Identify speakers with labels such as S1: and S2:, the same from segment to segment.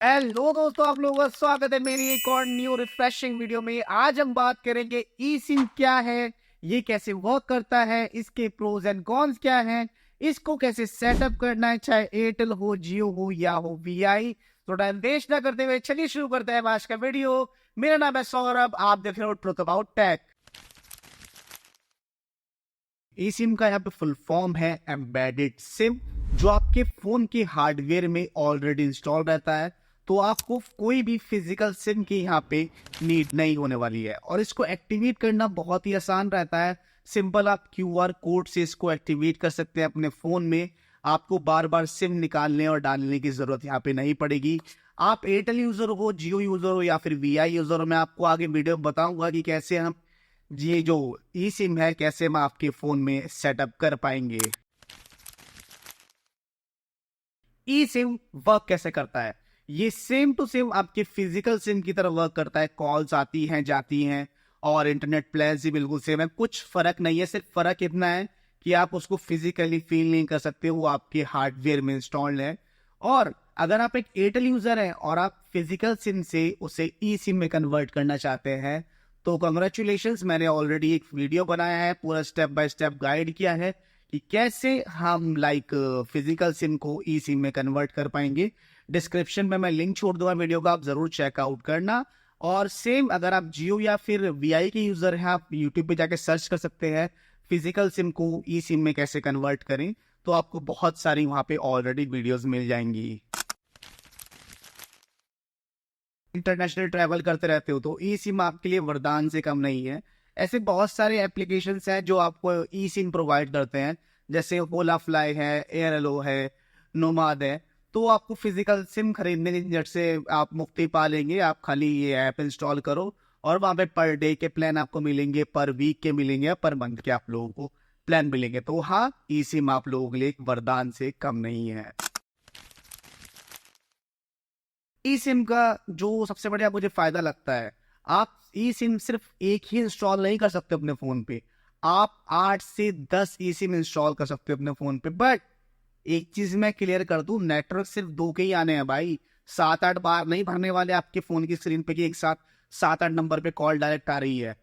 S1: Hello दोस्तों, आप लोगों का स्वागत है मेरी एक और न्यू रिफ्रेशिंग वीडियो में। आज हम बात करेंगे ई सिम क्या है, ये कैसे वर्क करता है, इसके प्रोज एंड कॉन्स क्या हैं, इसको कैसे सेटअप करना है, चाहे एयरटेल हो, जियो हो या हो वीआई। तो टाइम वेस्ट ना करते हुए चलिए शुरू करते हैं आज का वीडियो। मेरा नाम है सौरभ, आप देख रहे हो truth about tech. E SIM का यहाँ पे फुल फॉर्म है एम्बेडेड सिम, जो आपके फोन के हार्डवेयर में ऑलरेडी इंस्टॉल रहता है। तो आपको कोई भी फिजिकल सिम की यहाँ पे नीड नहीं होने वाली है, और इसको एक्टिवेट करना बहुत ही आसान रहता है। सिंपल, आप क्यूआर कोड से इसको एक्टिवेट कर सकते हैं अपने फोन में। आपको बार बार सिम निकालने और डालने की जरूरत यहाँ पे नहीं पड़ेगी। आप एयरटेल यूजर हो, जियो यूजर हो या फिर वीआई यूजर हो, मैं आपको आगे वीडियो बताऊंगा कि कैसे हम ये जो ई सिम है कैसे हम आपके फोन में सेटअप कर पाएंगे। ई सिम वर्क कैसे करता है, ये सेम टू सेम आपके फिजिकल सिम की तरह वर्क करता है। कॉल्स आती हैं जाती हैं और इंटरनेट प्लान भी बिल्कुल सेम है, कुछ फर्क नहीं है। सिर्फ फर्क इतना है कि आप उसको फिजिकली फील नहीं कर सकते, वो आपके हार्डवेयर में इंस्टॉल्ड है। और अगर आप एक एयरटेल यूजर हैं और आप फिजिकल सिम से उसे ई सिम में कन्वर्ट करना चाहते हैं, तो कंग्रेचुलेशंस, मैंने ऑलरेडी एक वीडियो बनाया है, पूरा स्टेप बाय स्टेप गाइड किया है कि कैसे हम फिजिकल सिम को ई सिम में कन्वर्ट कर पाएंगे। डिस्क्रिप्शन में मैं लिंक छोड़ दूंगा वीडियो का, आप जरूर चेकआउट करना। और सेम अगर आप जियो या फिर वीआई के यूजर हैं, आप यूट्यूब पे जाके सर्च कर सकते हैं फिजिकल सिम को ई सिम में कैसे कन्वर्ट करें, तो आपको बहुत सारी वहां पे ऑलरेडी वीडियोस मिल जाएंगी। इंटरनेशनल ट्रैवल करते रहते हो तो ई सिम आपके लिए वरदान से कम नहीं है। ऐसे बहुत सारे एप्लीकेशंस हैं जो आपको ई सिम प्रोवाइड करते हैं, जैसे ओला फ्लाई है, एयरलो है, नोमाद है। तो आपको फिजिकल सिम खरीदने की झट से आप मुक्ति पा लेंगे। आप खाली ये ऐप इंस्टॉल करो और वहाँ पे पर डे के प्लान आपको मिलेंगे, पर वीक के मिलेंगे, पर मंथ के आप लोगों को प्लान मिलेंगे। तो हाँ, ई सिम आप लोगों के लिए एक वरदान से कम नहीं है। ई सिम का जो सबसे बढ़िया मुझे फायदा लगता है, आप ई सिम सिर्फ एक ही इंस्टॉल नहीं कर सकते अपने फोन पे, आप 8 से 10 ई सिम इंस्टॉल कर सकते हो अपने फोन पे। बट एक चीज मैं क्लियर कर दूं, नेटवर्क सिर्फ 2 के ही आने हैं भाई। 7-8 बार नहीं भरने वाले आपके फोन की स्क्रीन पे कि एक साथ 7-8 नंबर पे कॉल डायरेक्ट आ रही है।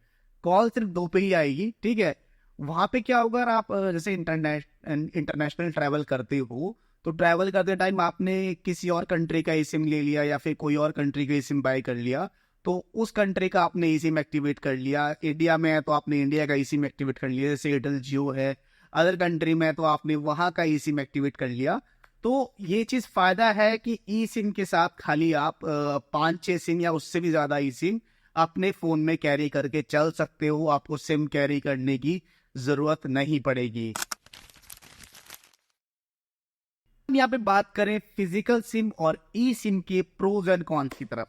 S1: कॉल सिर्फ 2 पे ही आएगी, ठीक है। वहां पे क्या होगा, अगर आप जैसे इंटरनेशनल ट्रैवल करते हो, तो ट्रैवल करते टाइम आपने किसी और कंट्री का ई सिम ले लिया या फिर कोई और कंट्री का ई सिम बाय कर लिया, तो उस कंट्री का आपने ई सिम एक्टिवेट कर लिया। इंडिया में है तो आपने इंडिया का ई सिम एक्टिवेट कर लिया, जैसे एयरटेल जियो है। अदर कंट्री में है तो आपने वहां का ई सिम एक्टिवेट कर लिया। तो ये चीज फायदा है कि ई सिम के साथ खाली आप 5-6 सिम या उससे भी ज्यादा ई सिम अपने फोन में कैरी करके चल सकते हो, आपको सिम कैरी करने की जरूरत नहीं पड़ेगी। हम यहाँ पे बात करें फिजिकल सिम और ई सिम के प्रोज एंड कॉन्स की तरफ,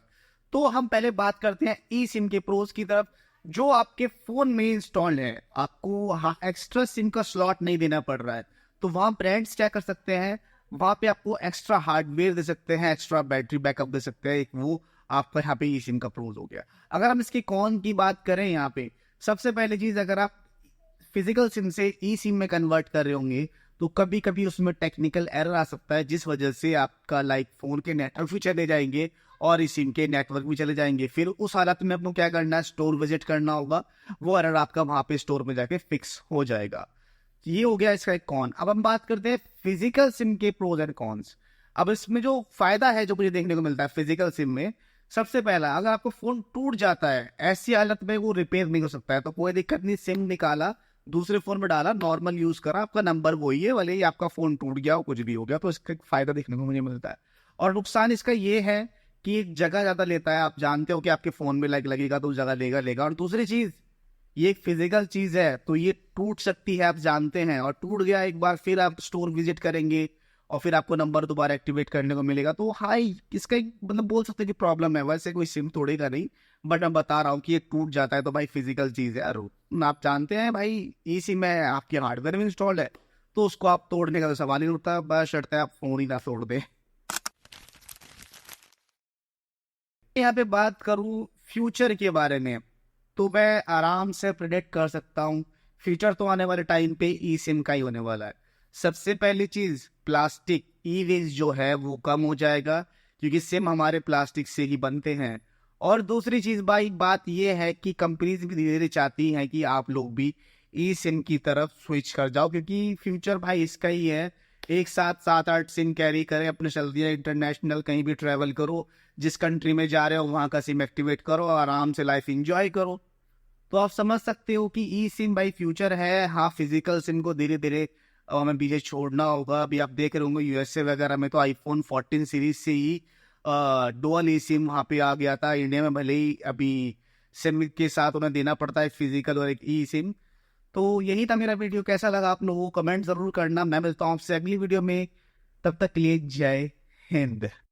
S1: तो हम पहले बात करते हैं ई सिम के प्रोज की तरफ। जो आपके फोन में इंस्टॉल है, आपको एक्स्ट्रा सिम का स्लॉट नहीं देना पड़ रहा है, तो वहां ब्रांड्स क्या कर सकते हैं, वहां पे आपको एक्स्ट्रा हार्डवेयर दे सकते हैं, एक्स्ट्रा बैटरी बैकअप दे सकते हैं। एक वो आपका यहाँ पे ई सिम का प्रोज हो गया। अगर हम इसके कॉन की बात करें, यहाँ पे सबसे पहली चीज, अगर आप फिजिकल सिम से ई सिम में कन्वर्ट कर रहे होंगे, तो कभी कभी उसमें टेक्निकल एरर आ सकता है, जिस वजह से आपका फोन के नेटवर्क भी चले जाएंगे और इस सिम के नेटवर्क भी चले जाएंगे। फिर उस हालत में आपको क्या करना है, स्टोर विजिट करना होगा, वो एरर आपका वहां पे स्टोर में जाके फिक्स हो जाएगा। ये हो गया इसका एक कॉन। अब हम बात करते हैं फिजिकल सिम के प्रोज एंड कॉन्स। अब इसमें जो फायदा है जो मुझे देखने को मिलता है फिजिकल सिम में, सबसे पहला, अगर आपको फोन टूट जाता है, ऐसी हालत में वो रिपेयर नहीं हो सकता है, तो कोई दिक्कत नहीं, सिम निकाला, दूसरे फोन में डाला, नॉर्मल यूज करा, आपका नंबर वही है, भले ही आपका फोन टूट गया हो, कुछ भी हो गया। तो इसका एक फायदा देखने को मुझे मिलता है। और नुकसान इसका ये है कि एक जगह ज्यादा लेता है। आप जानते हो कि आपके फोन में लगेगा तो जगह लेगा लेगा। और दूसरी चीज, ये एक फिजिकल चीज है तो ये टूट सकती है, आप जानते हैं। और टूट गया एक बार, फिर आप स्टोर विजिट करेंगे और फिर आपको नंबर दोबारा एक्टिवेट करने को मिलेगा। तो हाई इसका एक बोल सकते हैं कि प्रॉब्लम है। वैसे कोई सिम तोड़ेगा नहीं, बट मैं बता रहा हूँ कि ये टूट जाता है तो भाई फिजिकल चीज है। और आप जानते हैं भाई, ई सिम है आपके हार्डवेयर में इंस्टॉल्ड है, तो उसको आप तोड़ने का तो सवाल ही नहीं उठता। बस शर्त है आप फोन ही ना तोड़ दे। यहाँ पे बात करूँ फ्यूचर के बारे में, तो मैं आराम से प्रिडिक्ट कर सकता हूँ फ्यूचर तो आने वाले टाइम पे ई सिम का ही होने वाला है। सबसे पहली चीज, प्लास्टिक ई वेस्ट जो है वो कम हो जाएगा, क्योंकि सिम हमारे प्लास्टिक से ही बनते हैं। और दूसरी चीज भाई बात यह है कि कंपनीज भी धीरे धीरे चाहती हैं कि आप लोग भी ई सिम की तरफ स्विच कर जाओ, क्योंकि फ्यूचर भाई इसका ही है। एक साथ 7-8 सिम कैरी करें, अपने चलती है इंटरनेशनल, कहीं भी ट्रैवल करो, जिस कंट्री में जा रहे हो वहां का सिम एक्टिवेट करो, आराम से लाइफ एंजॉय करो। तो आप समझ सकते हो कि ई सिम भाई फ्यूचर है। हाँ, फिजिकल सिम को धीरे धीरे हमें पीछे छोड़ना होगा। अभी आप देख रहे होंगे यूएसए वगैरह में तो आईफोन 14 सीरीज से ही डुअल ई सिम वहाँ पे आ गया था। इंडिया में भले ही अभी सिम के साथ उन्हें देना पड़ता है फिजिकल और एक ई सिम। तो यही था मेरा वीडियो, कैसा लगा आप लोगों को कमेंट जरूर करना। मैं मिलता हूँ आपसे अगली वीडियो में, तब तक के लिए जय हिंद।